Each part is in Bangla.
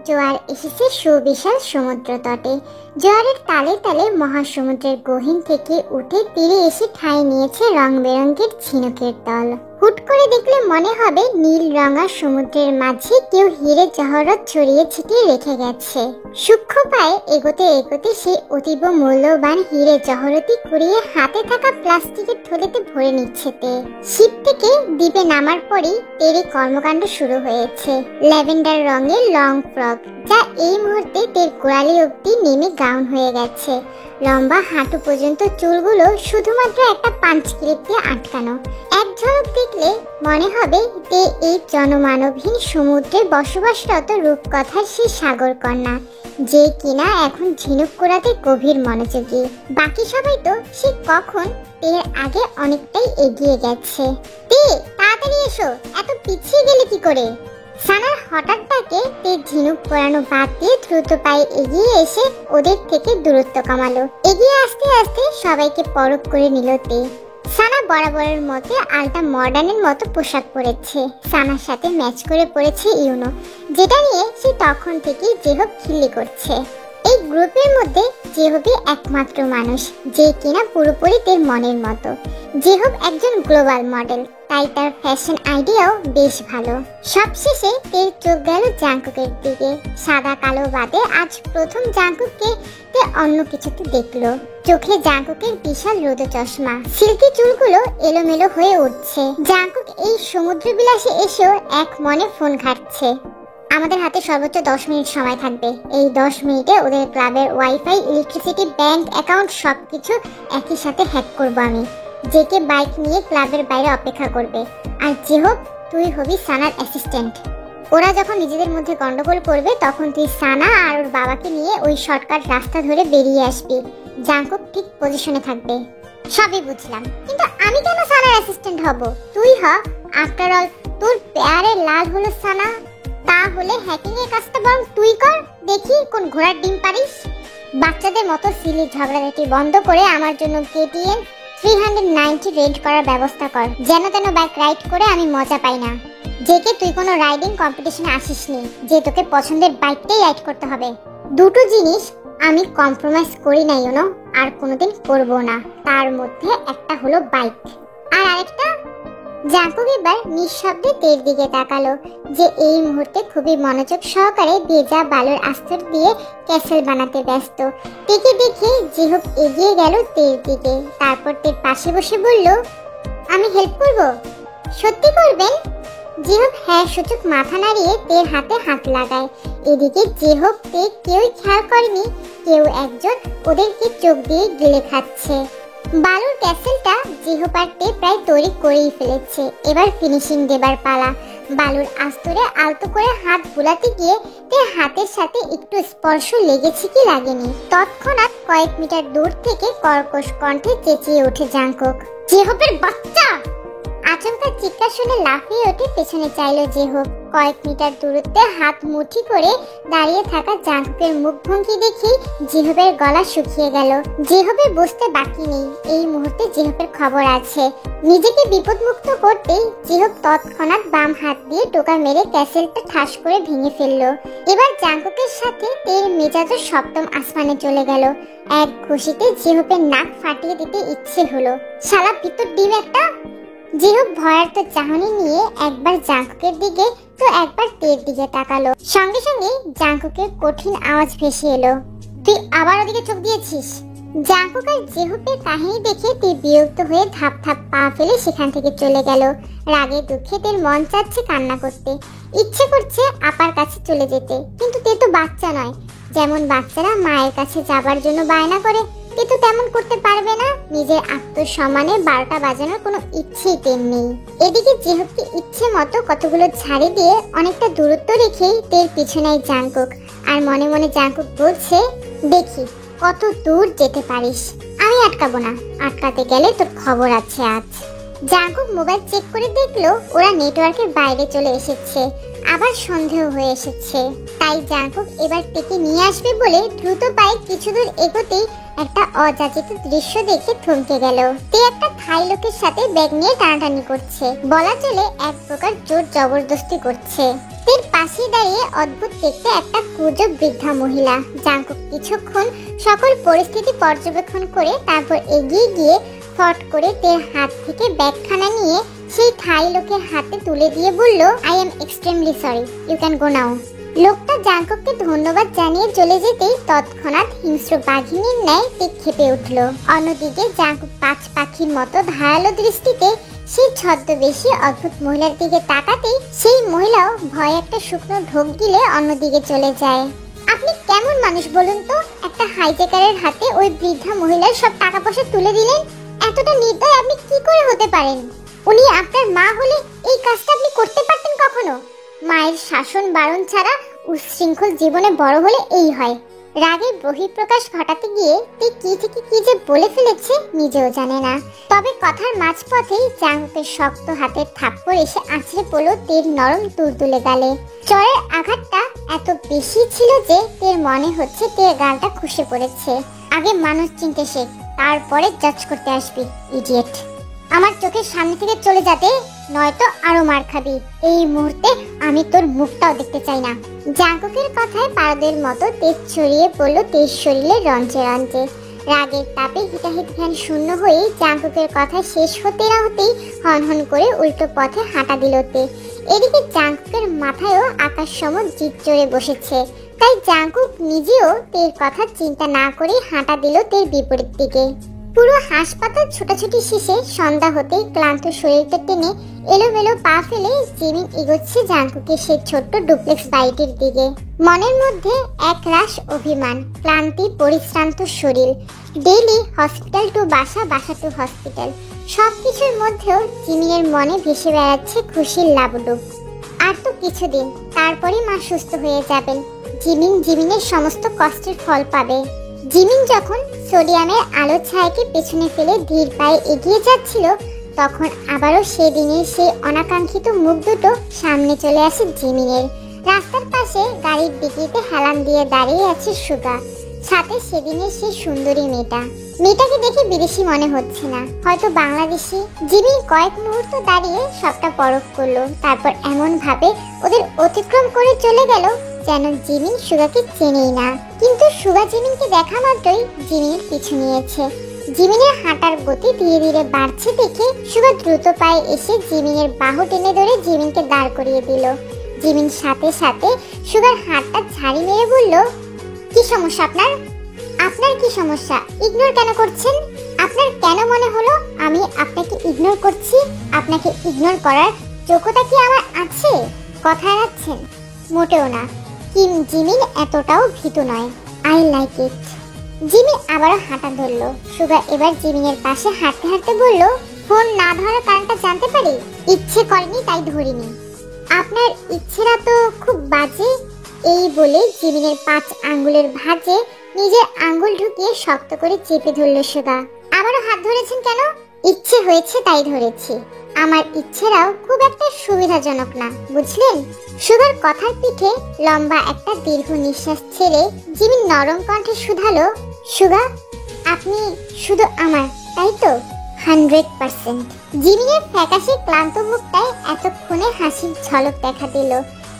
জোয়ার এসেছে সুবিশাল সমুদ্র তটে। জোয়ারের তালে তালে মহাসমুদ্রের গহীন থেকে উঠে তীরে এসে ঠাঁই নিয়েছে রং বেরঙের ঝিনুকের দল। হুট করে দেখলে মনে হবে নীল রঙা সমুদ্রের মাঝে কেউ হীরে জহরত ছড়িয়ে ছিটিয়ে রেখে গেছে। সূক্ষ্ম পায়ে এগোতে এগোতে সে অতীব মূল্যবান হীরে জহরতি কুড়িয়ে হাতে থাকা প্লাস্টিকের থলেতে ভরে নিচ্ছে তে। শিপ থেকে দ্বীপে নামার পরেই তেরে কর্মকাণ্ড শুরু হয়েছে। ল্যাভেন্ডার রঙের লং ফ্রক, যা এই মুহূর্তে তের গোড়ালি অব্দি নেমে গাউন হয়ে গেছে। লম্বা হাঁটু পর্যন্ত চুলগুলো শুধুমাত্র একটা পাঞ্চ ক্লিপ দিয়ে আটকানো। এক ঝলক দেখলে মনে হবে তে এই জনমানবহীন সমুদ্রে বসবাসরত রূপকথার সেই সাগর কন্যা, যে কিনা এখন ঝিনুক কুড়াতে গভীর মনোযোগী। বাকি সবাই তো সে কখন তের আগে অনেকটাই এগিয়ে গেছে। তে, তাড়াতাড়ি এসো, এত পিছিয়ে গেলে কি করে? সানার হঠাৎ তাকে তের ঝিনুক পরানো বাদ দিয়ে দ্রুত পায়ে এগিয়ে এসে ওদের থেকে দূরত্ব কমালো। এগিয়ে আসতে আসতে সবাইকে পরখ করে নিল তে। সানা বরাবরের মতো আলটা মডার্নের মতো পোশাক পরেছে। সানার সাথে ম্যাচ করে পরেছে ইউনো, যেটা নিয়ে সে তখন থেকেই জেহব খিল্লি করছে। এই গ্রুপের মধ্যে জেহবই একমাত্র মানুষ যে কিনা পুরোপুরি তের মনের মতো। জেহব একজন গ্লোবাল মডেল, তাই তার ফ্যাশন আইডিয়াও বেশ ভালো। সবশেষে তের চোখ গেল জাংকুকের দিকে। সাদা কালো বাদে আজ প্রথম জাংকুককে তে অন্য কিছুতে দেখলো। চোখে জাংকুকের বিশাল রোদ চশমা, সিল্কি চুলগুলো এলোমেলো হয়ে উঠছে। জাংকুক এই সমুদ্র বিলাসে এসেও এক মনে ফোন ঘাটছে। আমাদের হাতে সর্বোচ্চ 10 মিনিট সময় থাকবে। এই 10 মিনিটে ওদের ক্লাবের ওয়াইফাই, ইলেকট্রিসিটি, ব্যাংক অ্যাকাউন্ট সবকিছু একই সাথে হ্যাক করব আমি। জেকে বাইক নিয়ে ক্লাবের বাইরে অপেক্ষা করবে, আর জেহব তুই হবি সানার অ্যাসিস্ট্যান্ট। ওরা যখন নিজেদের মধ্যে গন্ডগোল করবে তখন তুই সানা আর ওর বাবাকে নিয়ে ওই শর্টকাট রাস্তা ধরে বেরিয়ে আসবি। জাংকুক ঠিক পজিশনে থাকবে। সবই বুঝলাম, কিন্তু আমি কেন সানার অ্যাসিস্ট্যান্ট হব? তুই হ। আফটার অল তোর প্যারে লাল হলো সানা, তাহলে হ্যাকিং এর কাজটা বরং তুই কর, দেখি কোন ঘোড়ার ডিম পারিস। বাচ্চাদের মতো সিলি ঝগড়াঝাটি বন্ধ করে আমার জন্য কেটিএম 390 রেড করার ব্যবস্থা কর। যেন তেন বাইক রাইড করে আমি মজা পাই না। জেকে তুই কোনো রাইডিং কম্পিটিশনে আসিসনি যে তোকে পছন্দের বাইকটাই রাইড করতে হবে। দুটো জিনিস আমি কম্প্রোমাইজ করি না ইউনো, আর কোনোদিন করব না। তার মধ্যে একটা হলো বাইক, আর আরেকটা। জাংকুক এবার নিঃশব্দে তের দিকে তাকালো, যে এই মুহূর্তে খুবই মনোযোগ সহকারে ভেজা বালুর আস্তর দিয়ে ক্যাসেল বানাতে ব্যস্ত। তেকে দেখে জেহব এগিয়ে গেল তের দিকে। তারপর তের পাশে বসে বলল, আমি হেল্প করব? সত্যি করবেন? জেহব হ্যাঁ সূচক মাথা নাড়িয়ে তের হাতে হাত লাগায়। এদিকে জেহব তে কেউই খেয়াল করেনি কেউ একজন ওদেরকে চোখ দিয়ে গিলে খাচ্ছে। বালুর ক্যাসেলটা জেহপারতে প্রায় তৈরি করেই ফেলেছে। এবার ফিনিশিং দেবার পালা। বালুর আস্তরে আলতো করে হাত বুলাতে গিয়ে তে হাতের সাথে একটু স্পর্শ লেগেছে কি লাগেনি। তৎক্ষণাৎ কয়েক মিটার দূর থেকে কর্কশ কণ্ঠে চেঁচিয়ে ওঠে জাংকুক, জেহবের বাচ্চা! আচমকা চিৎকার শুনে লাফিয়ে ওঠে পেছনে চাইল জেহব। কয়েক মিটার দূরত্বে হাত মুঠি করে দাঁড়িয়ে থাকা জাংকুকের মুখভঙ্গি দেখে জেহবের গলা শুকিয়ে গেল। জেহবের বুঝতে বাকি নেই এই মুহূর্তে জেহবের খবর আছে। নিজেকে বিপদমুক্ত করতেই জেহব তৎক্ষণাৎ বাম হাত দিয়ে টোকা মেরে ক্যাসেলটা ঠাস করে ভেঙে ফেললো। এবার জাংকুকের সাথে তের মেজাজও সপ্তম আসমানে চলে গেল। এক ঘুষিতে জেহবের নাক ফাটিয়ে দিতে ইচ্ছে হলো। শালা ভিতর ডিম একটা! জেহব ভয়ার্ত চাহনি নিয়ে একবার জাংকুকের দিকে তো একবার তের দিকে তাকালো। সঙ্গে সঙ্গে জাংকুকের কঠিন আওয়াজ ভেসে এলো, তুই আবার ওদিকে চোখ দিয়েছিস? জাংকুক আর জেহবের কাহিনী দেখে তে বিরক্ত হয়ে ধাপ ধাপ পা ফেলে সেখান থেকে চলে গেল। রাগে দুঃখে তের মন চাচ্ছে কান্না করতে, ইচ্ছে করছে আপার কাছে চলে যেতে, কিন্তু তে তো বাচ্চা নয়। যেমন বাচ্চারা মায়ের কাছে যাবার জন্য বায়না করে, কিন্তু তেমন করতে পারবে না। নিজের আত্মসম্মানে 12টা বাজানোর কোনো ইচ্ছেই তের নেই। এদিকে জেহবকে ইচ্ছে মতো কতগুলো ঝাড়ি দিয়ে অনেকটা দূরত্ব রেখেই তের পিছনেই জাংকুক। আর মনে মনে জাংকুক বলছে, দেখি কত দূর যেতে পারিস। আমি আটকাবো না, আটকাতে গেলে তোর খবর আছে আজ। জাংকুক মোবাইল চেক করে দেখলো ওরা নেটওয়ার্কের বাইরে চলে এসেছে। আবার সন্দেহ হয়ে এসেছে। তাই জাংকুক এবার তেকে নিয়ে আসবে বলে দ্রুত পায়ে কিছু দূর এগোতেই একটা অযাচিত দৃশ্য দেখে থমকে গেল। তে একটা থাই লোকের সাথে ব্যাগ নিয়ে টানাটানি করছে, বলা চলে এক প্রকার জোর জবরদস্তি করছে। তের পাশে দাঁড়িয়ে অদ্ভুত দেখতে একটা কুজো বৃদ্ধা মহিলা। জাংকুক কিছুক্ষণ সকল পরিস্থিতি পর্যবেক্ষণ করে তারপর এগিয়ে গিয়ে ফট করে তের হাত থেকে ব্যাগখানা নিয়ে সেই থাই লোকের হাতে তুলে দিয়ে বলল, I am extremely sorry, you can go now. লোকটা জাংকুককে ধন্যবাদ জানিয়ে চলে যেতেই তৎক্ষণাৎ হিংস্র বাঘিনীর ন্যায় তে ক্ষেপে উঠল। অন্যদিকে জাংকুক পাঁচ পাখির মতো ধারালো দৃষ্টিতে সেই ছদ্মবেশী অদ্ভুত মহিলার দিকে তাকাতেই সেই মহিলাও ভয়ে একটা শুকনো ঢোক গিলে অন্যদিকে চলে যায়। আপনি কেমন মানুষ বলুন তো, একটা হাইজ্যাকারের হাতে ওই বৃদ্ধা মহিলার সব টাকা পয়সা তুলে দিলেন? এতটা নির্দয় আপনি কি করে হতে পারেন? উনি আপনার মা হলে এই কাজটা আপনি করতে পারতেন কখনো? মায়ের শাসন বারণ ছাড়া উচ্ছৃঙ্খল জীবনে বড় হলে এই হয়। রাগের বহিঃপ্রকাশ ঘটাতে গিয়ে তে কি থেকে কি যে বলে ফেলেছে নিজেও জানে না। তবে কথার মাঝপথেই জাংকুকের শক্ত হাতের থাপ্পড় এসে আছড়ে পড়ল তের নরম তুলতুলে গালে। চরের আঘাতটা এত বেশি ছিল যে তের মনে হচ্ছে তের গালটা খসে পড়েছে। আগে মানুষ চিনতে শেখ, তারপরে জাজ করতে আসবি, ইডিয়েট। আমার চোখের সামনে থেকে চলে যাতে, নয়তো আরো মার খাবি। এই মুহূর্তে আমি তোর মুখটাও দেখতে চাই না। জাংকুকের কথায় পারদের মতো তেজ ছড়িয়ে পড়ল তেজ শরীরে রঞ্জে রঞ্জে। রাগের তাপে হিতাহিত ধ্যান শূন্য হয়ে জাংকুকের কথা শেষ হতে না হতেই হনহন করে উল্টো পথে হাঁটা দিল তে। এদিকে জাংকুকের মাথায়ও আকাশ সম জিদ চড়ে বসেছে। তাই জাংকুক নিজেও তের কথা চিন্তা না করে হাঁটা দিল তের বিপরীত দিকে। পুরো হাসপাতাল ছোটাছুটি শেষে সন্ধ্যা হতেই ক্লান্ত শরীরটা টেনে এলোমেলো পা ফেলে জিমিন এগোচ্ছে জাংকুকের সেই ছোট্ট ডুপ্লেক্স বাড়িটির দিকে। মনের মধ্যে এক রাশ অভিমান, ক্লান্তি, পরিশ্রান্ত শরীর। ডেইলি হসপিটাল টু বাসা, বাসা টু হসপিটাল, সবকিছুর মধ্যেও জিমিনের মনে ভেসে বেড়াচ্ছে খুশির লাবডুব। আর তো কিছুদিন, তারপরে মা সুস্থ হয়ে যাবেন। জিমিনের সমস্ত কষ্টের ফল পাবে। জিমিন যখন সোডিয়ামের আলো ছায়াকে পেছনে ফেলে ধীর পায়ে এগিয়ে যাচ্ছিল, তখন আবারও সেদিনের সেই অনাকাঙ্ক্ষিত মুখ দুটো সামনে চলে আসে জিমিনের। রাস্তার পাশে গাড়ির ডিকিতে হেলান দিয়ে দাঁড়িয়ে আছে সুগা, সাথে সেদিনের সেই সুন্দরী মেয়েটাকে দেখে বিদেশি মনে হচ্ছে না, হয়তো বাংলাদেশি। জিমিন কয়েক মুহূর্ত দাঁড়িয়ে সবটা পরখ করলো, তারপর এমন ভাবে ওদের অতিক্রম করে চলে গেল যেন জিমিন সুগাকে চেনেই না। কিন্তু সুগা জিমিনকে দেখা মাত্রই জিমিনের পিছু নিয়েছে। জিমিনের হাঁটার গতি ধীরে ধীরে বাড়ছে দেখে সুগা দ্রুত পায়ে এসে জিমিনের বাহু টেনে ধরে জিমিনকে দাঁড় করিয়ে দিল। জিমিন সাথে সাথে সুগার হাতটা ঝাড়ি মেরে বলল, কি সমস্যা আপনার? আপনার কি সমস্যা? ইগনোর কেন করছেন? আপনার কেন মনে হলো আমি আপনাকে ইগনোর করছি? আপনাকে ইগনোর করার যোগ্যতা কি আমার আছে? কথা এড়াচ্ছেন? মোটেও না। জিমিন এতটাও ভীতু নয়। I like it. জিমিন আবারও হাঁটা ধরলো। সুগা এবার জিমিনের পাশে হাঁটতে হাঁটতে বলল, ফোন না ধরার কারণটা জানতে পারি? ইচ্ছে করেনি তাই ধরিনি। আপনার ইচ্ছেরা তো খুব বাজে। এই বলে জিমিনের 5 আঙ্গুলের ভাঁজে নিজের আঙ্গুল ঢুকিয়ে শক্ত করে চেপে ধরল সুগা। আবারও হাত ধরেছেন কেন? ইচ্ছে হয়েছে তাই ধরেছি। আমার ইচ্ছেরাও খুব একটা সুবিধাজনক না, বুঝলেন? সুগার কথার পিঠে লম্বা একটা দীর্ঘ নিঃশ্বাস ছেড়ে জিমিন নরম কণ্ঠে শুধালো, সুগা, আপনি শুধু আমার, তাই তো? 100%। জিমিনের ফ্যাকাশে ক্লান্ত মুখটায় এতক্ষণে হাসির ঝলক দেখা দিল।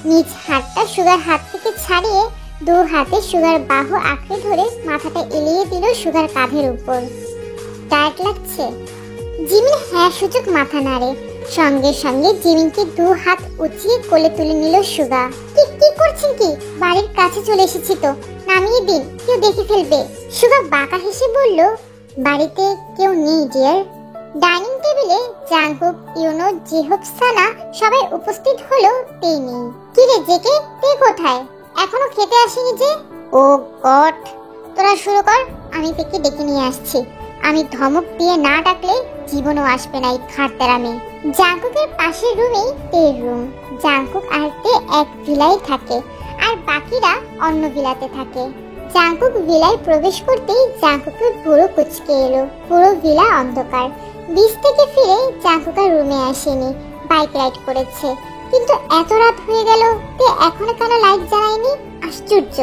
নিজ হাতটা সুগার হাত থেকে ছাড়িয়ে 2 হাতে সুগার বাহু আঁকড়ে ধরে মাথাটা এলিয়ে দিল সুগার কাঁধের উপর। টায়ার্ড লাগছে? জিমিন হ্যাঁ সূচক মাথা নাড়ে। সঙ্গে সঙ্গে জিমিনকে 2 হাত উঁচিয়ে কোলে তুলে নিল সুগা। কি করছেন কি? বাড়ির কাছে চলে এসেছি তো, নামিয়ে দিন, কেউ দেখে ফেলবে। সুগা বাঁকা হেসে বলল, বাড়িতে কেউ নেই ডিয়ার। ডাইনিং টেবিলে জাংকুক, ইউনো, জিহোপসানা সবাই উপস্থিত হলো, তেই নেই। কি রে জেকে, তে কোথায়? এখনো খেতে আসেনি যে? ও গড, তোরা শুরু কর, আমি তেকে ডেকে নিয়ে আসছি। আমি ধমক দিয়ে না ডাকলে জীবনও আসবে না এই খাটতেরা মেয়ে। জাংকুকের পাশের রুমেই তের রুম। জাংকুক আর তে এক ভিলায় থাকে, আর বাকিরা অন্য ভিলাতে থাকে। জাংকুক ভিলায় প্রবেশ করতেই জাংকুকের পুরো কুচকে এলো। পুরো ভিলা অন্ধকার। বিচ থেকে ফিরে জাংকুক আর রুমে আসেনি, বাইক রাইড করেছে। কিন্তু এত রাত হয়ে গেল, তে এখনো কেন লাইট জ্বালায়নি? আশ্চর্য।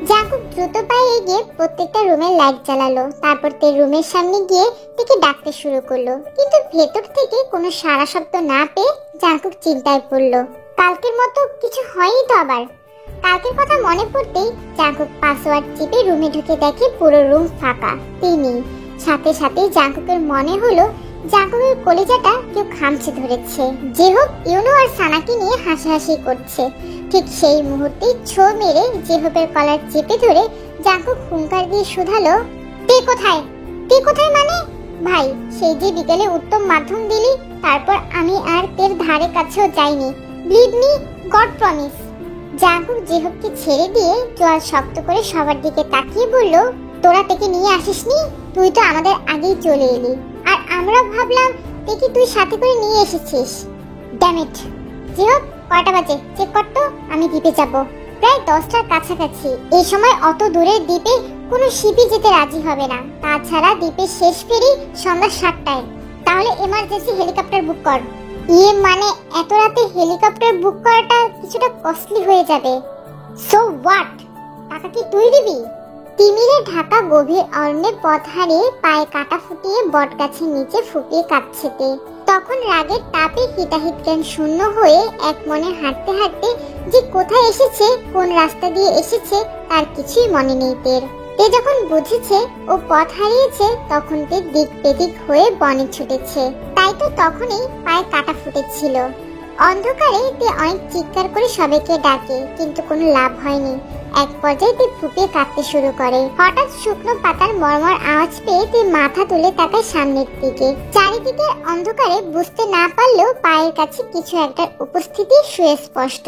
জাঙ্কুক দ্রুত পায়ে এগিয়ে প্রত্যেকটা রুমের লাইট জ্বালালো, তারপর তে রুমের সামনে গিয়ে তাকে ডাকতে শুরু করলো। কিন্তু ভেতর থেকে কোনো সাড়া শব্দ না পেয়ে জাঙ্কুক চিন্তায় পড়লো, কালকের মতো কিছু হয়নি তো আবার। কালকের কথা মনে পড়তেই জাঙ্কুক পাসওয়ার্ড চিপে রুমে ঢুকে দেখে পুরো রুম ফাঁকা, তিনি। সাথে সাথে জাঙ্কুকের মনে হলো জাঙ্কুকের কলিজাটা কেউ খামচে ধরেছে। যে হোক ইউনো আর সানাকে নিয়ে হাসাহাসি করছে। ঠিক সেই মুহূর্তে ছো মেরে জেহবের কলার চেপে ধরে জাঙ্কুক হুঙ্কার দিয়ে শুধালো, তুই কোথায়? তুই কোথায় মানে? ভাই, সেই যে বিকেলে উত্তম মাধ্যম দিলি, তারপর আমি আর তের ধারে কাছেও যাইনি। Believe me, god promise. Jungkook জেহবকে ছেড়ে দিয়ে জল শক্ত করে সবার দিকে তাকিয়ে বলল, তোরা তেকে নিয়ে আসিসনি? তুই তো আমাদের আগেই চলে এলি, আর আমরা ভাবলাম তেকে তুই সাথে করে নিয়ে এসেছিস। Damn it. জেহব, কয়টা বাজে চেক কর তো, আমি দ্বীপে যাব। প্রায় 10টার কাছাকাছি। এই সময় অত দূরের দ্বীপে কোনো শিপই যেতে রাজি হবে না। তাছাড়া দ্বীপের শেষ ফেরি সন্ধ্যা 7টায়। তাহলে এমার্জেন্সি হেলিকপ্টার বুক কর। ইয়ে মানে এত রাতে হেলিকপ্টার বুক করাটা কিছুটা কস্টলি হয়ে যাবে। সো হোয়াট, টাকা কি তুই দিবি? তিমিরে ঢাকা গভীর অরণ্যে পথ হারিয়ে পায়ে কাটা ফুটিয়ে বটগাছের নিচে ফুপিয়ে কাঁদছে তে। তখন রাগের তাপে হিতাহিত জ্ঞান শূন্য হয়ে এক মনে হাঁটতে হাঁটতে যে কোথায় এসেছে, কোন রাস্তা দিয়ে এসেছে তার কিছুই মনে নেই তের। তে যখন বুঝেছে ও পথ হারিয়েছে, তখন তে দিক বেদিক হয়ে বনে ছুটেছে। তাই তো তখনই পায়ে কাটা ফুটেছিল। অন্ধকারে তে অনেক চিৎকার করে সবাইকে ডাকে, কিন্তু কোনো লাভ হয়নি। এক পর্যায়ে তে ফুপিয়ে কাঁদতে শুরু করে। হঠাৎ শুকনো পাতার মরমর আওয়াজ পেয়ে তে মাথা তুলে তাকায় সামনের দিকে। চারিদিকে অন্ধকারে বুঝতে না পারলেও পায়ের কাছে কিছু একটার উপস্থিতি সুস্পষ্ট।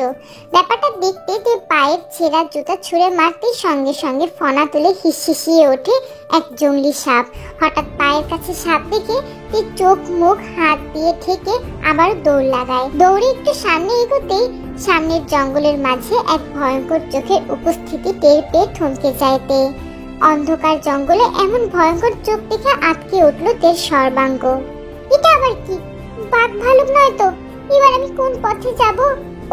ব্যাপারটা দেখতে তে পায়ের ছেঁড়া জুতা ছুঁড়ে মারতে সঙ্গে সঙ্গে ফনা তুলে হিসহিসিয়ে ওঠে এক জংলি সাপ। হঠাৎ পায়ের কাছে সাপ দেখে তে চোখ মুখ হাত দিয়ে ঠেকে আবার দৌড় লাগায়। দৌড়ে একটু সামনে এগোতেই সামনের জঙ্গলের মাঝে এক ভয়ঙ্কর চোখের উপস্থিতি টের পেয়ে থমকে যায় তে। অন্ধকার জঙ্গলে এমন ভয়ঙ্কর চোখ দেখে আটকে উঠল তের সর্বাঙ্গ। এটা আবার কি? বাঘ ভালুক নয় তো? এবার আমি কোন পথে যাব?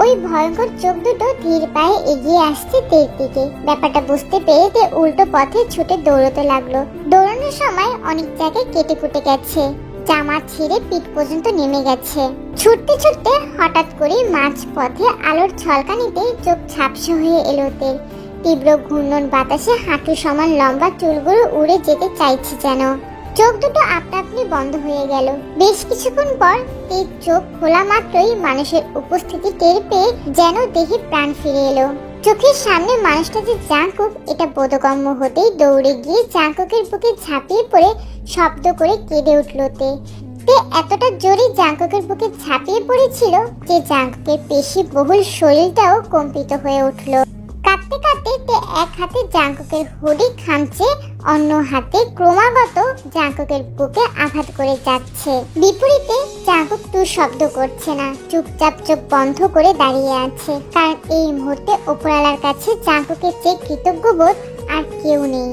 ওই ভয়ঙ্কর চোখ দুটো ধীর পায়ে এগিয়ে আসছে তের দিকে। ব্যাপারটা বুঝতে পেরে তে উল্টো পথে ছুটে দৌড়তে লাগলো। দৌড়ানোর সময় অনেক জায়গায় কেটে কুটে গেছে, জামা ছিঁড়ে পিঠ পর্যন্ত নেমে গেছে। ছুটতে ছুটতে হঠাৎ করে মাঝ পথে আলোর ঝলকানিতে চোখ ঝাপসা হয়ে এলো তের। তীব্র ঘূর্ণন বাতাসে হাঁটু সমান লম্বা চুলগুলো উড়ে যেতে চাইছে যেন। চোখ দুটো আপনা আপনি বন্ধ হয়ে গেল। বেশ কিছুক্ষণ পর তের চোখ খোলা মাত্রই মানুষের উপস্থিতি টের পেয়ে যেন দেহে প্রাণ ফিরে এলো। চোখের সামনে মানুষটা যে জাঙ্কুক, এটা বোধগম্য হতেই দৌড়ে গিয়ে জাঙ্কুকের বুকে ঝাঁপিয়ে পড়ে শব্দ করে কেঁদে উঠল তে। এতটা জোরে জাঙ্কুকের বুকে ঝাঁপিয়ে পড়েছিল যে জাঙ্কুকের পেশি বহুল শরীরটাও কম্পিত হয়ে উঠল। কাঁদতে কাঁদতে তে এক হাতে জাঙ্কুকের হুডি খামচে, অন্য হাতে ক্রমাগত জাঙ্কুকের বুকে আঘাত করে যাচ্ছে। বিপরীতে জাঙ্কুক টু শব্দ করছে না, চুপচাপ চোখ বন্ধ করে দাঁড়িয়ে আছে। কারণ এই মুহূর্তে উপরওয়ালার কাছে জাঙ্কুকের চেয়ে কৃতজ্ঞ বোধ আর কেউ নেই।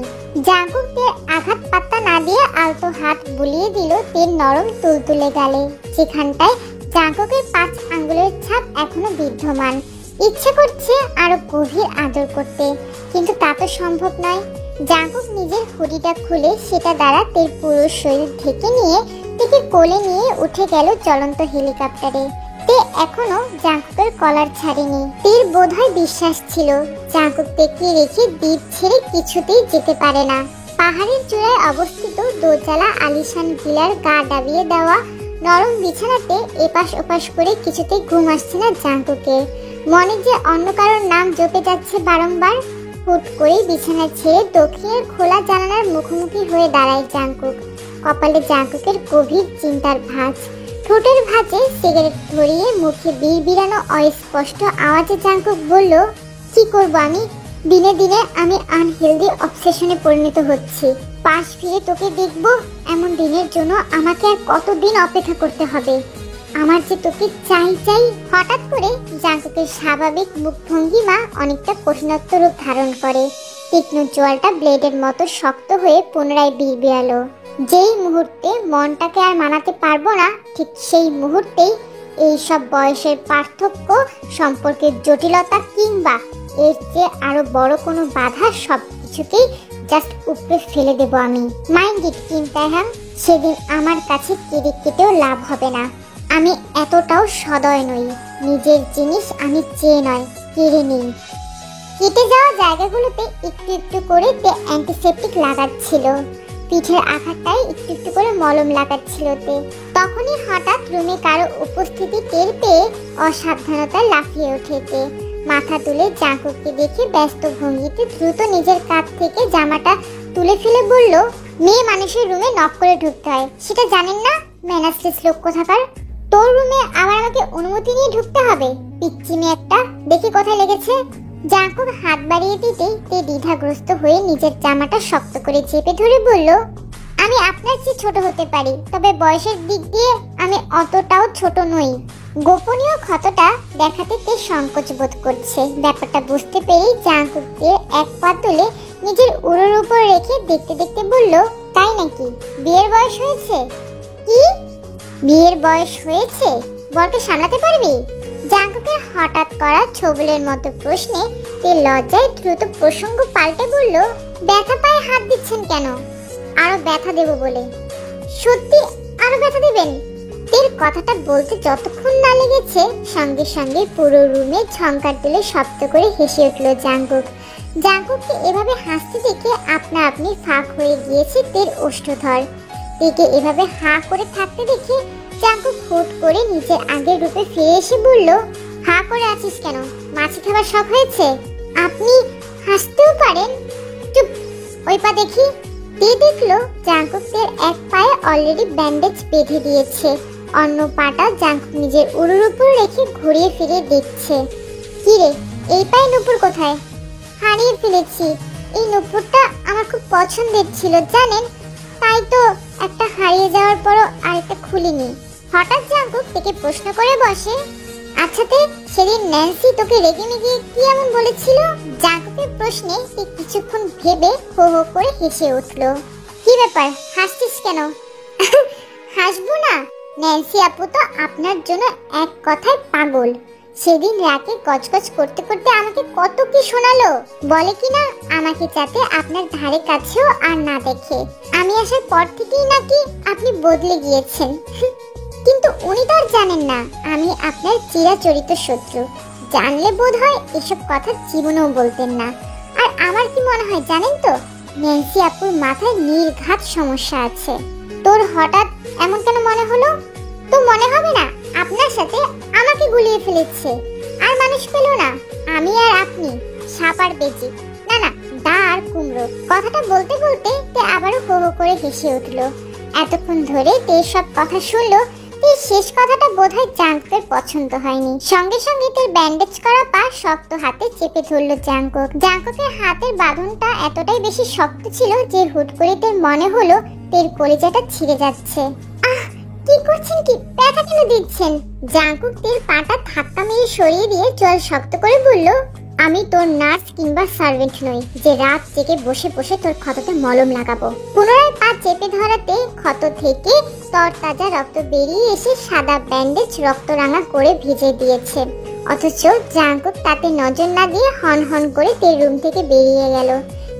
জাঙ্কুক তের আঘাত পাত্তা না দিয়ে আলতো হাত বুলিয়ে দিল তের নরম তুলতুলে গালে, যেখানটায় জাঙ্কুকের 5 আঙ্গুলের ছাপ এখনো বিদ্যমান। ইচ্ছে করছে আরো গভীর আদর করতে, কিন্তু তা তো সম্ভব নয়। জাঙ্কুক নিজের হুডিটা খুলে সেটা দ্বারা তের পুরো শরীর ঢেকে নিয়ে তেকে কোলে নিয়ে উঠে গেল চলন্ত হেলিকপ্টারে। তে এখনো জাঙ্কুকের কলার ছাড়েনি। তের বোধহয় বিশ্বাস ছিল জাঙ্কুক তেকে রেখে দ্বীপ ছেড়ে কিছুতেই যেতে পারে না। পাহাড়ের চূড়ায় অবস্থিত দোতলা আলিশান ভিলার গা ডাবিয়ে দেওয়া নরম বিছানাতে এপাশ ওপাশ করে কিছুতেই ঘুম আসছে না জাঙ্কুকের। মনে যে অন্য কারোর নাম জপে যাচ্ছে বারংবার। হুট করে বিছানা ছেড়ে দক্ষিণের খোলা জানালার মুখোমুখি হয়ে দাঁড়ায় জাঙ্কুক। কপালে জাঙ্কুকের গভীর চিন্তার ভাঁজ। ঠোঁটের ভাঁজে সিগারেট ধরিয়ে মুখে বিড়বিড়ানো অস্পষ্ট আওয়াজে জাঙ্কুক বলল, কি করব আমি? দিনে দিনে আমি আনহেলদি অবসেশনে পরিণত হচ্ছি। পাশ ফিরে তোকে দেখব এমন দিনের জন্য আমাকে আর কতদিন অপেক্ষা করতে হবে? আমার যে তোকে চাই চাই। হঠাৎ করে জাঙ্কুকের স্বাভাবিক মুখভঙ্গিমা অনেকটা কঠিনত্ব রূপ ধারণ করে। তীক্ষ্ণ জোয়ালটা ব্লেডের মতো শক্ত হয়ে পুনরায় বিড়বিড়ালো। যেই মুহূর্তে মনটাকে আর মানাতে পারবো না, ঠিক সেই মুহূর্তেই এই সব বয়সের পার্থক্য, সম্পর্কের জটিলতা কিংবা এর চেয়ে আরো বড় কোনো বাধা সবকিছুকেই জাস্ট উপরে ফেলে দেব আমি। মাইন্ড ইট কিন্তাহাম, সেদিন আমার কাছে কেটেও লাভ হবে না। আমি এতটাও সদয় নই, নিজের জিনিস আমি চেয়ে নয় কেড়ে নিই। কেটে যাওয়া জায়গাগুলোতে একটু একটু করে তে অ্যান্টিসেপটিক লাগাচ্ছিল, পিঠের আঘাতটাই একটু একটু করে মলম লাগাচ্ছিল তে। তখনই হঠাৎ রুমে কারো উপস্থিতি টের পেয়ে অসাবধানতা লাফিয়ে ওঠেতে। মাথা তুলে জাঙ্কুককে দেখে ব্যস্ত ভঙ্গিতে দ্রুত নিজের কাঁধ থেকে জামাটা তুলে ফেলে বলল, মেয়ে মানুষের রুমে নক করে ঢুকতে হয়, সেটা জানেন না? ম্যানার্সলেস লোক কোথাকার। তোর রুমে আবার আমাকে অনুমতি নিয়ে ঢুকতে হবে? পিচ্চি মেয়ে একটা, দেখি কোথায় লেগেছে। জাঙ্কুক হাত বাড়িয়ে দিতেই তে দ্বিধাগ্রস্ত হয়ে নিজের জামাটা শক্ত করে চেপে ধরে বলল, আমি আপনার চেয়ে ছোট হতে পারি, তবে বয়সের দিক দিয়ে আমি অতটাও ছোট নই। গোপনীয় ক্ষতটা দেখাতে তে সংকোচ বোধ করছে। ব্যাপারটা বুঝতে পেরেই জাঙ্কুককে এক পা তুলে নিজের উরুর উপর রেখে দেখতে দেখতে বলল, তাই নাকি? বিয়ের বয়স হয়েছে? কি বিয়ের বয়স হয়েছে? বরকে সামলাতে পারবি? জাঙ্কুকের হঠাৎ করা ছবলের মতো প্রশ্নে তে লজ্জায় দ্রুত প্রসঙ্গ পাল্টে বলল, ব্যথা পায়ে হাত দিচ্ছেন কেন? আরো ব্যথা দেব বলে। সত্যি আরো ব্যথা দিবেন? তের কথাটা বলতে যতক্ষণ না লেগেছে সঙ্গে সঙ্গে পুরো রুমে ঝংকার তুলে শব্দ করে হেসে উঠল জাঙ্কুক। জাঙ্কুককে এভাবে হাসতে দেখে আপনা আপনি ফাঁক হয়ে গিয়েছে তের ওষ্ঠধর। তেকে এভাবে হাঁ করে থাকতে দেখে জাঙ্কুক হুট করে নিজের আগের রূপে ফিরে এসে বলল, হাঁ করে আছিস কেন? মাছি খাবার শখ হয়েছে? আপনি হাসতেও পারেন? চুপ, ওই পা দেখি। তে দেখলো জাঙ্কুকের এক পায়ে অলরেডি ব্যান্ডেজ বেঁধে দিয়েছে, অন্য পাটা জাঙ্কুক নিজের উরুর উপর রেখে ঘুরিয়ে ফিরিয়ে দেখছে। কি রে, এই পায়ে নুপুর কোথায়? হারিয়ে ফেলেছি। এই নুপুরটা আমার খুব পছন্দের ছিল জানেন, তাই তো একটা হারিয়ে যাওয়ার পরও আরেকটা খুলিনি। হঠাৎ জাঙ্কুক থেকে প্রশ্ন করে বসে, আচ্ছা তে সেদিন ন্যান্সি তোকে রেগে মেগে কি এমন বলেছিল? জাঙ্কুকের প্রশ্নে তে কিছুক্ষণ ভেবে হো হো করে হেসে উঠল। কি ব্যাপার, হাসছিস কেন? হাসবো না? ন্যান্সি আপু তো আপনার জন্য এক কথায় পাগল। সেদিন রাতে কচকচ করতে করতে আমাকে কত কি শোনালো। বলে কিনা আমাকে যাতে আপনার ধারে কাছেও আর না দেখে। আমি আসার পর থেকেই নাকি আপনি বদলে গিয়েছেন। কিন্তু উনি তো আর জানেন না আমি আপনার চিরাচরিত শত্রু। জানলে বোধহয় এসব কথা জীবনেও বলতেন না। আর আমার কি মনে হয় জানেন তো, ন্যান্সি আপুর মাথায় নির্ঘাত সমস্যা আছে। তোর হঠাৎ এমন কেন মনে হলো? তো মনে হবে না আপনার সাথে আমাকে গুলিয়ে ফেলেছে, আর মানুষ পেল না। আমি আর আপনি সাপ আর বেজি, না না দা আর কুমড়ো। কথাটা বলতে বলতে তে আবারও হো হো করে হেসে উঠল। এতক্ষণ ধরে তে সব কথা শুনলো, তে শেষ কথাটা বোধহয় জাঙ্কুকের পছন্দ হয়নি। সঙ্গে সঙ্গে তের ব্যান্ডেজ করা পা শক্ত হাতে চেপে ধরল জাঙ্কুক। জাঙ্কুকের হাতের বাঁধনটা এতটাই বেশি শক্ত ছিল যে হুট করে তের মনে হলো তের কলিজাটা ছিঁড়ে যাচ্ছে। আহ, কি করছেন? কি ব্যথা কেন দিচ্ছেন? জাঙ্কুক তের পাটা ধাক্কা মেরে সরিয়ে দিয়ে জল শক্ত করে বলল, আমি তোর নার্স কিংবা সার্ভেন্ট নই যে রাত জেগে বসে বসে তোর ক্ষততে মলম লাগাবো। পুনরায় পা চেপে ধরাতে ক্ষত থেকে তরতাজা রক্ত বেরিয়ে এসে সাদা ব্যান্ডেজ রক্তরাঙা করে ভিজে দিয়েছে। অথচ জাঙ্কুক তাতে নজর না দিয়ে হন হন করে তের রুম থেকে বেরিয়ে গেল।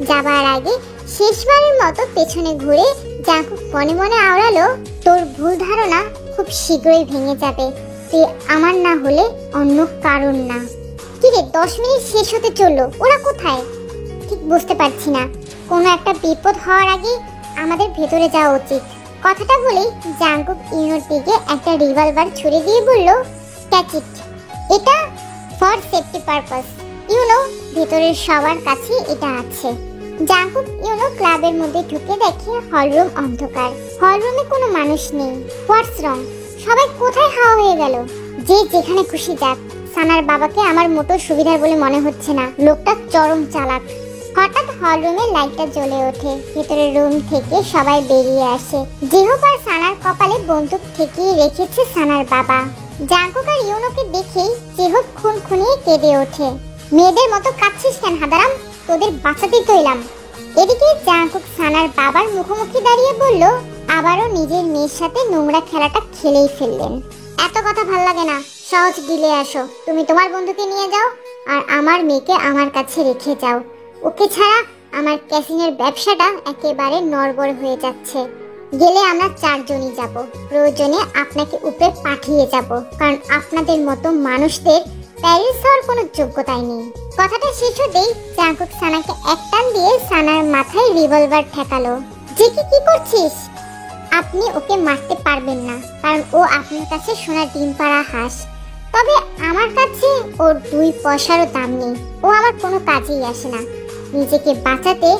যাবার আগে শেষবারের মতো পেছনে ঘুরে জাঙ্কুক মনে মনে আওড়ালো, তোর ভুল ধারণা খুব শীঘ্রই ভেঙে যাবে। তুই আমার না হলে অন্য কারণ না। কিরে, 10 মিনিট শেষ হতে চললো, ওরা কোথায়? ঠিক বুঝতে পারছি না। কোনো একটা বিপদ হওয়ার আগে আমাদের ভেতরে যাওয়া উচিত। কথাটা বলেই জাঙ্কুক ইউনোর দিকে একটা রিভলভার ছুড়ে দিয়ে বলল, ক্যাচ ইট। এটা ফর সেফটি পারপাস, ইউনো ভেতরের সবার কাছে এটা আছে। জাঙ্কুক ইউনো ক্লাবের মধ্যে ঢুকে দেখে হলরুম অন্ধকার। হলরুমে কোনো মানুষ নেই। হোয়াটস রং? সবাই কোথায় হাওয়া হয়ে গেল? যে যেখানে খুশি যাক। সানার বাবাকে আমার মোটো সুবিধার বলে মনে হচ্ছে না, লোকটা চরম চালাক। হঠাৎ হলরুমে লাইটটা জ্বলে ওঠে। ভেতরের রুম থেকে সবাই বেরিয়ে আসে। জেহব আর সানার কপালে বন্দুক ঠেকিয়ে রেখেছে সানার বাবা। জাঙ্কুক আর ইউনোকে দেখেই জেহব খুনখুনিয়ে কেঁদে ওঠে। মেয়েদের মতো কাঁদছিস কেন হাদারাম? তোদের বাঁচাতেই তো এলাম। এদিকে জাঙ্কুক সানার বাবার মুখোমুখি দাঁড়িয়ে বলল, আবারও নিজের মেয়ের সাথে নোংরা খেলাটা খেলেই ফেললেন। এত কথা ভাল লাগে না, সহজ ডিলে আসো। তুমি তোমার বন্ধুকে নিয়ে যাও, আর আমার মেয়েকে আমার কাছে রেখে যাও। ওকে ছাড়া আমার ক্যাসিনোর ব্যবসাটা একেবারে নড়বড় হয়ে যাচ্ছে। গেলে আমরা 4 জনই যাব, প্রয়োজনে আপনাকে উপরে পাঠিয়ে যাব, কারণ আপনাদের মতো মানুষদের প্যারিস হওয়ার কোনো যোগ্যতাই নেই। কথাটা শেষ হতেই জাঙ্কুক সানাকে এক টান দিয়ে সানার মাথায় রিভলভার ঠেকালো। জেকি কি করছিস? আপনি ওকে মারতে পারবেন না, কারণ ও আপনার কাছে সোনার ডিম পাড়া হাঁস। তবে আমার কাছে ওর 2 পয়সারও দাম নেই। ও আমার কোনো কাজেই আসে না। নিজেকে বাঁচাতে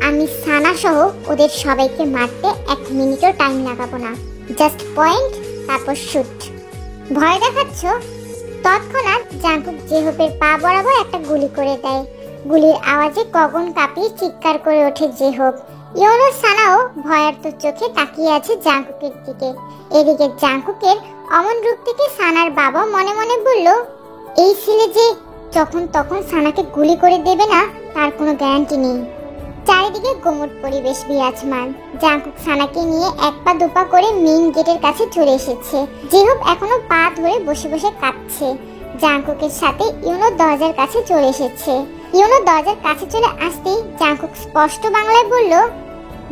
আমি সানা সহ ওদের সবাইকে মারতে 1 মিনিটও টাইম লাগাবো না। জাস্ট পয়েন্ট, তারপর শুট। ভয় দেখাচ্ছ? তৎক্ষণাৎ জাঙ্কুক জেহবের পা বরাবর একটা গুলি করে দেয়। গুলির আওয়াজে গগন কাঁপিয়ে চিৎকার করে ওঠে জেহব। ইয়োনো সানাও ভয়ার্ত চোখে তাকিয়ে আছে জাঙ্কুকের দিকে। এদিকে জাঙ্কুকের অমন রূপ থেকে সানার বাবা মনে মনে বলল, এই ছেলে যে যখন তখন সানাকে গুলি করে দেবে না তার কোনো গ্যারান্টি নেই। চারিদিকে গোমট পরিবেশ বিরাজমান। জাঙ্কুক সানাকে নিয়ে 1 পা 2 পা করে মেইন গেটের কাছে চলে এসেছে। জেহব এখনো পা ধরে বসে বসে কাঁদছে। জাঙ্কুকের সাথে ইয়োনো দরজার কাছে চলে এসেছে। ইয়োনো দরজার কাছে চলে আসতেই জাঙ্কুক স্পষ্ট বাংলায় বলল,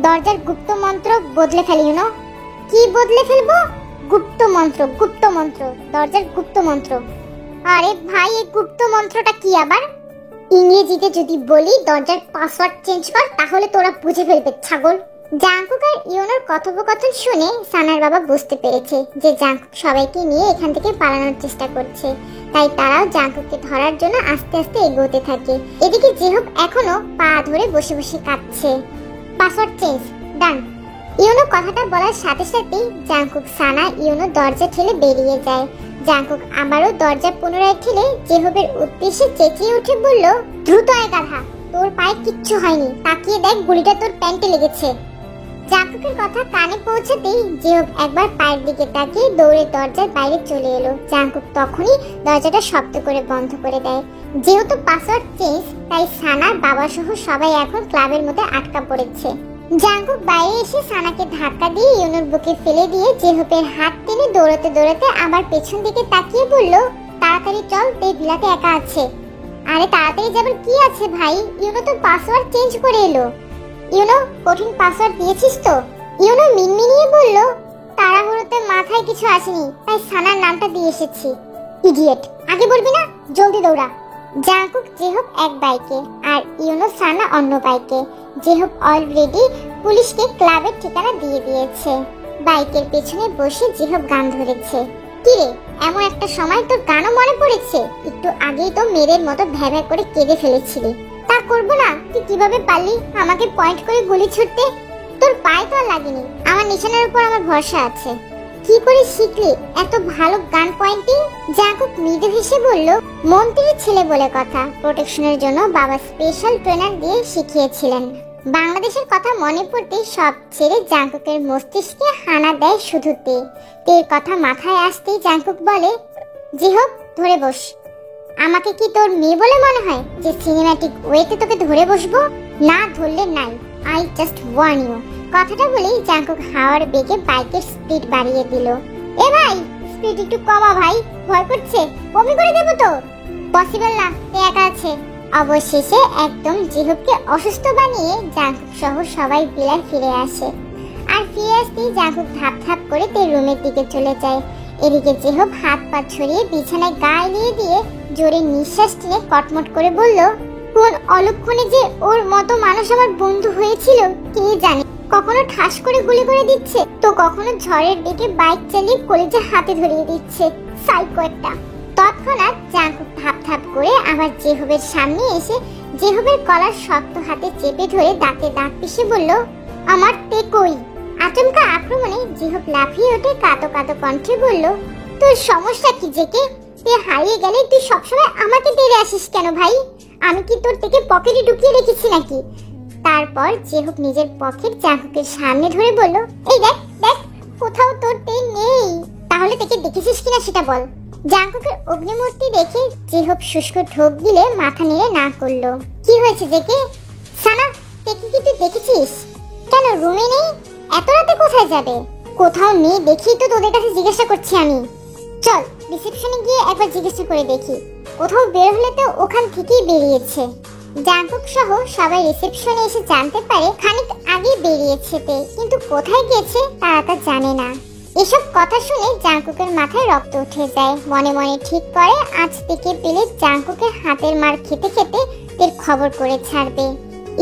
দরজার গুপ্ত মন্ত্র বদলে ফেলি। ইয়োনো, কি বদলে ফেলবো? গুপ্ত মন্ত্র, গুপ্ত মন্ত্র, দরজার গুপ্ত মন্ত্র। আরে ভাই, এই গুপ্ত মন্ত্রটা কি আবার? ইংরেজিতে যদি বলি দরজার পাসওয়ার্ড চেঞ্জ কর, তাহলে তোরা বুঝে ফেলবে ছাগল। জাঙ্কুক আর ইয়োনোর কথোপকথন শুনে সানার বাবা বুঝতে পেরেছে যে জাঙ্কুক সবাইকে নিয়ে এখান থেকে পালানোর চেষ্টা করছে। তাই তারাও জাঙ্কুককে ধরার জন্য আস্তে আস্তে এগোতে থাকে। এদিকে জেহব এখনো পা ধরে বসে বসে কাঁদছে। পাসওয়ার্ড চেঞ্জ, ডান। ইয়োনো কথাটা বলার সাথে সাথেই জাঙ্কুক, সানা, ইয়োনো দরজা ঠেলে বেরিয়ে যায়। জাঙ্কুক আবারও দরজা পুনরায় ঠেলে জেহবের উদ্দেশ্যে চেঁচিয়ে উঠে বলল, দ্রুত আয় গাধা, তোর পায়ে কিচ্ছু হয়নি, তাকিয়ে দেখ গুলিটা তোর প্যান্টে লেগেছে। জাঙ্কুকের কথা কানে পৌঁছাতেই জেহব একবার পায়ের দিকে তাকিয়ে দৌড়ে দরজার বাইরে চলে এলো। জাঙ্কুক তখনই দরজাটা শব্দ করে বন্ধ করে দেয়। যেহেতু পাসওয়ার্ড চেঞ্জ, তাই সানার বাবা সহ সবাই এখন ক্লাবের মধ্যে আটকা পড়েছে। জাঙ্কুক বাইরে এসে সানাকে ধাক্কা দিয়ে ইয়োনোর বুকে ফেলে দিয়ে জেহবের হাত টেনে দৌড়াতে দৌড়াতে আবার পেছন দিকে তাকিয়ে বলল, তাড়াতাড়ি চল, এই ভিলাতে একা আছে। আরে তাড়াতাড়ি যাবার কি আছে ভাই, ইয়োনো তো পাসওয়ার্ড চেঞ্জ করে এলো। ইয়োনো, কঠিন পাসওয়ার্ড দিয়েছিস তো? ইয়োনো মিনমিনিয়ে বলল, তাড়াহুড়োতে মাথায় কিছু আসেনি, তাই সানার নামটা দিয়ে এসেছি। ইডিয়েট, আগে বলবি না, জলদি দৌড়া। জাঙ্কুক জেহব এক বাইকে আর ইয়োনো সানা অন্য বাইকে। জেহব অলরেডি পুলিশকে ক্লাবের ঠিকানা দিয়ে দিয়েছে। বাইকের পেছনে বসে জেহব গান ধরেছে। কিরে, এমন একটা সময় তোর গানও মনে পড়েছে? একটু আগেই তো মেয়েদের মতো ভ্যাভ্যা করে কেঁদে ফেলেছিলি। তা করবো না? তুই কিভাবে পারলি আমাকে পয়েন্ট করে গুলি ছুটতে? তোর পায়ে তো আর লাগেনি, আমার নিশানার উপর আমার ভরসা আছে। কি করে শিখলি এত ভালো গান পয়েন্টিং? জাঙ্কুক মৃদু হেসে বলল, মন্ত্রীর ছেলে বলে কথা, প্রোটেকশনের জন্য বাবা স্পেশাল ট্রেনার দিয়ে শিখিয়েছিলেন। বাংলাদেশের কথা মনে পড়তে সব ছেড়ে জাঙ্কুকের মস্তিষ্কে হানা দেয় শুধু তের কথা মাথায় আসতেই জাঙ্কুক বলে, জেহব ধরে বস। আমাকে কি তোর মেয়ে বলে মনে হয় যে সিনেম্যাটিক ওয়েতে তোকে ধরে বসবো? না ধরলে নাই, আই জাস্ট ওয়ার্ন ইউ। কথাটা বলেই জাঙ্কুক হাওয়ার বেগে বাইকের স্পিড বাড়িয়ে দিল। এ ভাই, স্পিড একটু কমা ভাই, ভয় করছে, বমি করে দেবো তো। পসিবল না, একা আছে। অবশেষে একদম জেহবকে অসুস্থ বানিয়ে জাঙ্কুক সহ সবাই বিলায় ফিরে আসে। আর ফিরে আসতেই জাঙ্কুক ধাপ ধাপ করে তের রুমের দিকে চলে যায়। এদিকে জেহব হাত পা ছড়িয়ে বিছানায় গা এলিয়ে দিয়ে জোরে নিঃশ্বাস টেনে কটমট করে বলল, কোন অলক্ষণে যে ওর মতো মানুষ আমার বন্ধু হয়েছিল কে জানে। কখনো ঠাস করে গুলি করে দিচ্ছে, তো কখনো ঝড়ের দিকে বাইক চালিয়ে কলেজে হাতে ধরিয়ে দিচ্ছে। সাইকো একটা। তৎক্ষণাৎ জাঙ্কুক ধাপ ধাপ করে আবার জেহবের সামনে এসে জেহবের কলার শক্ত হাতে চেপে ধরে দাঁতে দাঁত পিষে বলল, আমার তে কই? আচমকা আক্রমণে জেহব লাফিয়ে ওঠে কাঁদো কাঁদো কণ্ঠে বলল, তোর সমস্যা কি জেকে? তে হারিয়ে গেলে তুই সবসময় আমাকে তেড়ে আসিস কেন ভাই? আমি কি তোর থেকে পকেটে ঢুকিয়ে রেখেছি নাকি? তারপর জেহব নিজের পকেট জাঙ্কুকের সামনে ধরে বলল, এই দেখ দেখ, কোথাও তোর তে নেই। তাহলে থেকে দেখেছিস কিনা সেটা বল। জাঙ্কুকের অগ্নিমূর্তি দেখে জেহব শুষ্ক ঢোক দিলে মাথা নেড়ে না করলো। কি হয়েছে জেকে? সানা, তেকে কি তুই দেখেছিস? কেন রুমে নেই? এত রাতে কোথায় যাবে? কোথাও নেই দেখি তো তোদের কাছে জিজ্ঞাসা করছি আমি। চল রিসেপশনে গিয়ে একবার জিজ্ঞাসা করে দেখি। কোথাও বের হলে তো ওখান থেকেই বেরিয়েছে। জাঙ্কুক সহ সবাই রিসেপশনে এসে জানতে পারে খানিক আগে বেরিয়েছে তে, কিন্তু কোথায় গেছে তারা তা জানে না। এসব কথা শুনে জাঙ্কুকের মাথায় রক্ত উঠে যায়। মনে মনে ঠিক করে আজ থেকে পেলে জাঙ্কুকের হাতের মার খেতে খেতে তের খবর করে ছাড়বে।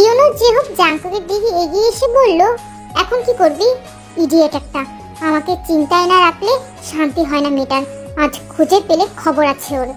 ইউনো যে হোক জাঙ্কুকের দিকে এগিয়ে এসে বলল, এখন কি করবি? ইডিয়েট একটা, আমাকে চিন্তায় না রাখলে শান্তি হয় না মেয়েটার। আজ খুঁজে পেলে খবর আছে ওর।